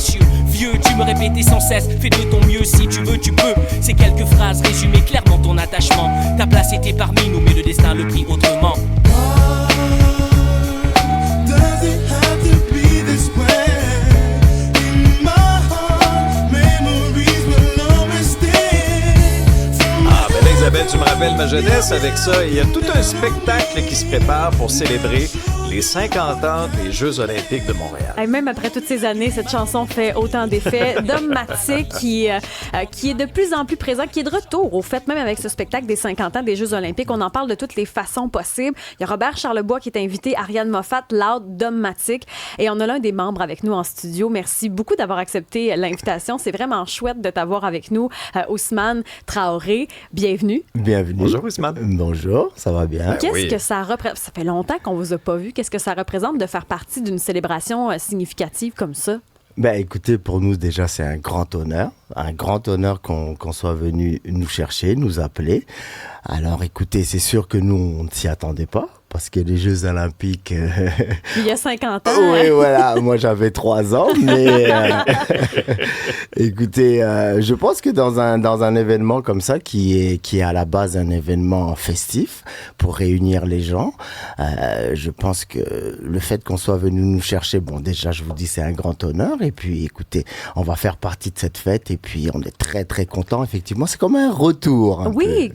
cieux. Vieux, tu me répétais sans cesse, fais de ton mieux si tu veux, tu peux. Ces quelques phrases résumaient clairement ton attachement. Ta place était parmi nous, mais le destin le prit autrement. Isabelle, tu me rappelles ma jeunesse avec ça. Il y a tout un spectacle qui se prépare pour célébrer les 50 ans des Jeux olympiques de Montréal. Et même après toutes ces années, cette chanson fait autant d'effets. Dom Matic qui est de plus en plus présent, qui est de retour, au fait, même avec ce spectacle des 50 ans des Jeux olympiques. On en parle de toutes les façons possibles. Il y a Robert Charlebois qui est invité, Ariane Moffat, Loud, Dom Matic. Et on a l'un des membres avec nous en studio. Merci beaucoup d'avoir accepté l'invitation. C'est vraiment chouette de t'avoir avec nous. Ousmane Traoré, bienvenue. Bienvenue. Bonjour Ousmane. Bonjour, ça va bien? Qu'est-ce que ça représente? Ça fait longtemps qu'on vous a pas vu. Qu'est-ce que ça représente de faire partie d'une célébration significative comme ça? Ben, écoutez, pour nous, déjà, c'est un grand honneur qu'on soit venu nous chercher, nous appeler. Alors, écoutez, c'est sûr que nous, on ne s'y attendait pas. Parce que les Jeux olympiques... Il y a 50 ans. Oui, voilà. Moi, j'avais 3 ans. Mais écoutez, je pense que dans un événement comme ça, qui est à la base un événement festif pour réunir les gens, je pense que le fait qu'on soit venu nous chercher, bon, déjà, je vous dis, c'est un grand honneur. Et puis, écoutez, on va faire partie de cette fête. Et puis, on est très, très contents. Effectivement, c'est comme un retour. Oui,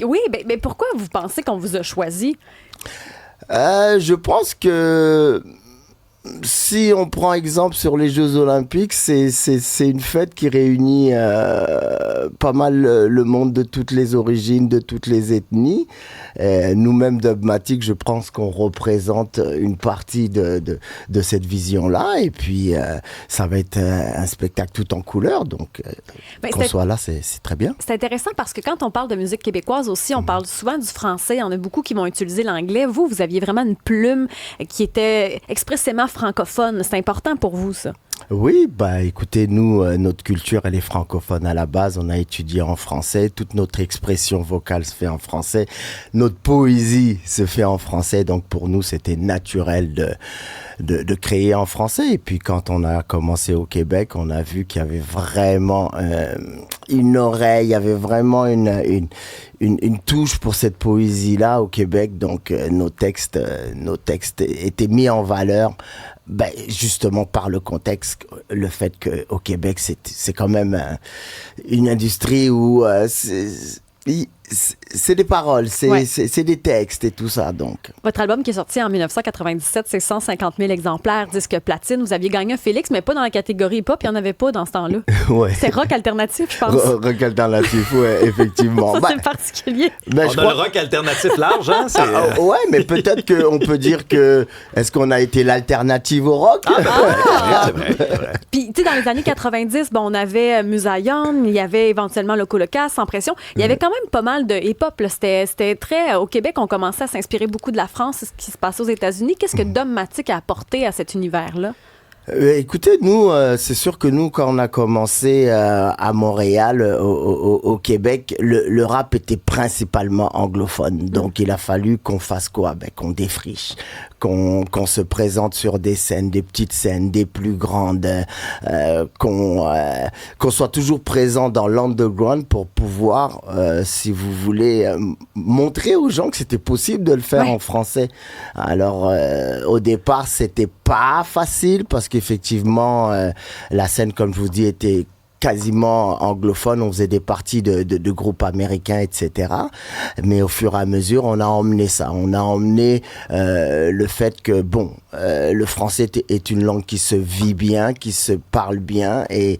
mais pourquoi vous pensez qu'on vous a choisi? Je pense que si on prend exemple sur les Jeux Olympiques, c'est une fête qui réunit pas mal le monde de toutes les origines, de toutes les ethnies. Nous-mêmes, Dogmatic, je pense qu'on représente une partie de cette vision-là. Et puis, ça va être un spectacle tout en couleurs. Donc, qu'on soit là, c'est très bien. C'est intéressant parce que quand on parle de musique québécoise aussi, on parle souvent du français. Il y en a beaucoup qui vont utiliser l'anglais. Vous aviez vraiment une plume qui était expressément francophone. C'est important pour vous, ça? Oui, bah écoutez, nous, notre culture, elle est francophone à la base. On a étudié en français. Toute notre expression vocale se fait en français. Notre poésie se fait en français. Donc, pour nous, c'était naturel de créer en français. Et puis, quand on a commencé au Québec, on a vu qu'il y avait vraiment une oreille, il y avait vraiment une touche pour cette poésie-là au Québec. Donc, nos textes étaient mis en valeur. Ben, justement par le contexte, le fait qu'au Québec, c'est quand même une industrie où c'est des paroles, c'est des textes et tout ça, donc. Votre album qui est sorti en 1997, c'est 150 000 exemplaires, disque platine. Vous aviez gagné un Félix, mais pas dans la catégorie hip-hop, il n'y en avait pas dans ce temps-là. Ouais. C'est rock alternatif, je pense. Rock alternatif, oui, effectivement. Ça, c'est particulier. Ben, on a le rock alternatif large, hein? Ouais, mais peut-être qu'on peut dire que... Est-ce qu'on a été l'alternative au rock? C'est vrai. Puis, tu sais, dans les années 90, bon, on avait Musayon, il y avait éventuellement Loco Locas, Sans Pression. Il y avait quand même pas mal de hip-hop. Là. C'était très... Au Québec, on commençait à s'inspirer beaucoup de la France, ce qui se passait aux États-Unis. Qu'est-ce que Dom Matic a apporté à cet univers-là? Écoutez, nous, c'est sûr que nous, quand on a commencé à Montréal, au Québec, le rap était principalement anglophone. Donc, il a fallu qu'on fasse quoi? Ben, qu'on défriche, qu'on se présente sur des scènes, des petites scènes, des plus grandes, qu'on soit toujours présent dans l'underground pour pouvoir, si vous voulez, montrer aux gens que c'était possible de le faire en français. Alors, au départ, c'était pas facile parce qu'effectivement, la scène, comme je vous dis, était quasiment anglophone, on faisait des parties de groupes américains, etc. Mais au fur et à mesure, on a emmené ça. On a emmené le fait que, bon, le français est une langue qui se vit bien, qui se parle bien, et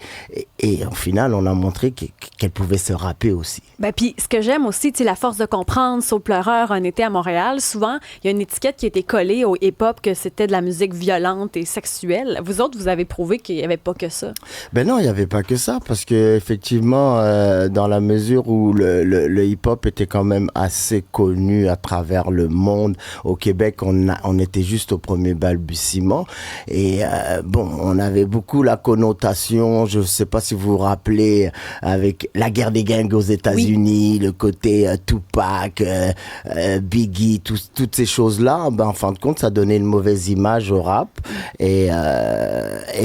au final, on a montré qu'elle pouvait se rapper aussi. Ben, puis ce que j'aime aussi, c'est la force de comprendre. Saut pleureur, un été à Montréal, souvent, il y a une étiquette qui a été collée au hip-hop que c'était de la musique violente et sexuelle. Vous autres, vous avez prouvé qu'il n'y avait pas que ça. Ben non, il n'y avait pas que ça. ça, parce que effectivement, dans la mesure où le hip-hop était quand même assez connu à travers le monde, au Québec, on était juste au premier balbutiement. Et on avait beaucoup la connotation, je ne sais pas si vous vous rappelez, avec la guerre des gangs aux États-Unis, le côté Tupac, Biggie, toutes ces choses-là. En fin de compte, ça donnait une mauvaise image au rap. Et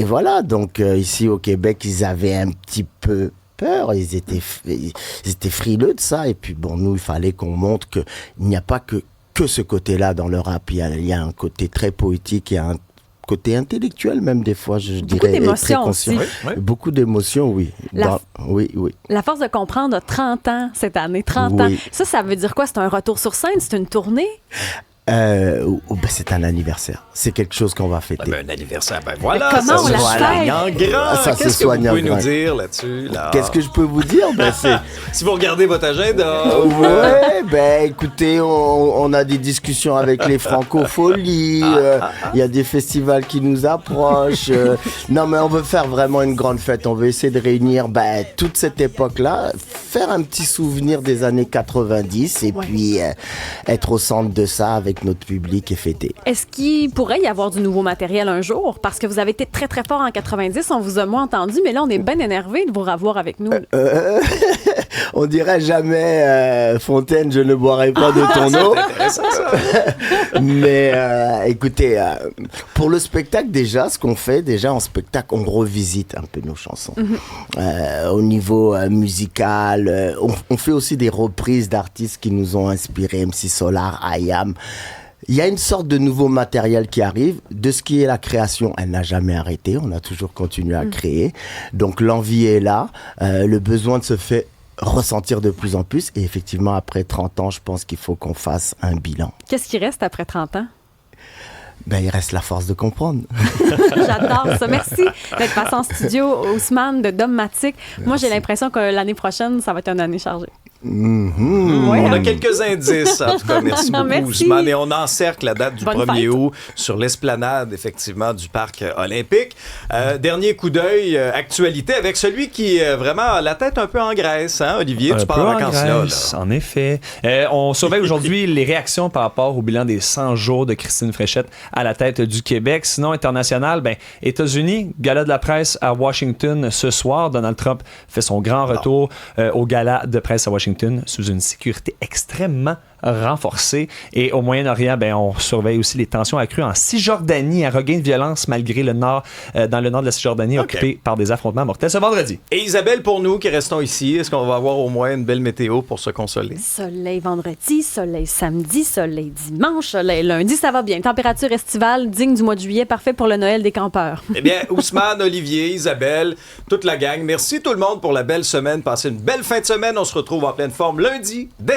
voilà, donc ici au Québec, ils avaient un petit peu peur, ils étaient frileux de ça. Et puis nous, il fallait qu'on montre qu'il n'y a pas que ce côté-là dans le rap. Il y a un côté très poétique, il y a un côté intellectuel même des fois, je dirais. Beaucoup d'émotions aussi. Oui. Beaucoup d'émotions, oui. Oui. La force de comprendre a 30 ans cette année, 30 ans. Ça veut dire quoi? C'est un retour sur scène? C'est une tournée? C'est un anniversaire. C'est quelque chose qu'on va fêter. Un anniversaire, voilà. Mais comment ça on la se soigne en grand. Ça se Qu'est-ce que vous soigne en pouvez nous grand. dire là-dessus? Là? Qu'est-ce que je peux vous dire? Si vous regardez votre agenda... Écoutez, on a des discussions avec les francopholies, il y a des festivals qui nous approchent. Non, mais on veut faire vraiment une grande fête. On veut essayer de réunir toute cette époque-là, faire un petit souvenir des années 90 et puis être au centre de ça avec notre public et fêter. Est-ce qu'il pourrait y avoir du nouveau matériel un jour? Parce que vous avez été très, très fort en 90, on vous a moins entendu, mais là, on est bien énervé de vous revoir avec nous. On dirait jamais, Fontaine, je ne boirai pas de ton eau. Mais écoutez, pour le spectacle, déjà, ce qu'on fait, en spectacle, on revisite un peu nos chansons. Au niveau musical, on fait aussi des reprises d'artistes qui nous ont inspirés, MC Solar, IAM. Il y a une sorte de nouveau matériel qui arrive. De ce qui est la création, elle n'a jamais arrêté. On a toujours continué à créer. Donc l'envie est là. Le besoin se fait ressentir de plus en plus. Et effectivement, après 30 ans, je pense qu'il faut qu'on fasse un bilan. Qu'est-ce qui reste après 30 ans? Il reste la force de comprendre. J'adore ça. Merci d'être passé en studio, Ousmane de Dogmatic. Moi, j'ai l'impression que l'année prochaine, ça va être une année chargée. On a quelques indices, en tout cas. Merci beaucoup, Merci. Ousmane. Et on encercle la date du Bonne 1er fête. août sur l'esplanade, effectivement, du Parc olympique. Dernier coup d'œil, actualité, avec celui qui vraiment a la tête un peu en Grèce. Hein, Olivier, tu pars en vacances là. En effet. On surveille aujourd'hui les réactions par rapport au bilan des 100 jours de Christine Fréchette à la tête du Québec. Sinon, international, États-Unis, gala de la presse à Washington ce soir. Donald Trump fait son grand retour au gala de presse à Washington sous une sécurité extrêmement renforcée. Et au Moyen-Orient, on surveille aussi les tensions accrues en Cisjordanie, un regain de violence malgré le nord, dans le nord de la Cisjordanie, occupé par des affrontements mortels ce vendredi. Et Isabelle, pour nous qui restons ici, est-ce qu'on va avoir au moins une belle météo pour se consoler? Soleil vendredi, soleil samedi, soleil dimanche, soleil lundi, ça va bien. Température estivale digne du mois de juillet, parfait pour le Noël des campeurs. Eh bien, Ousmane, Olivier, Isabelle, toute la gang, merci tout le monde pour la belle semaine. Passez une belle fin de semaine. On se retrouve en pleine forme lundi dès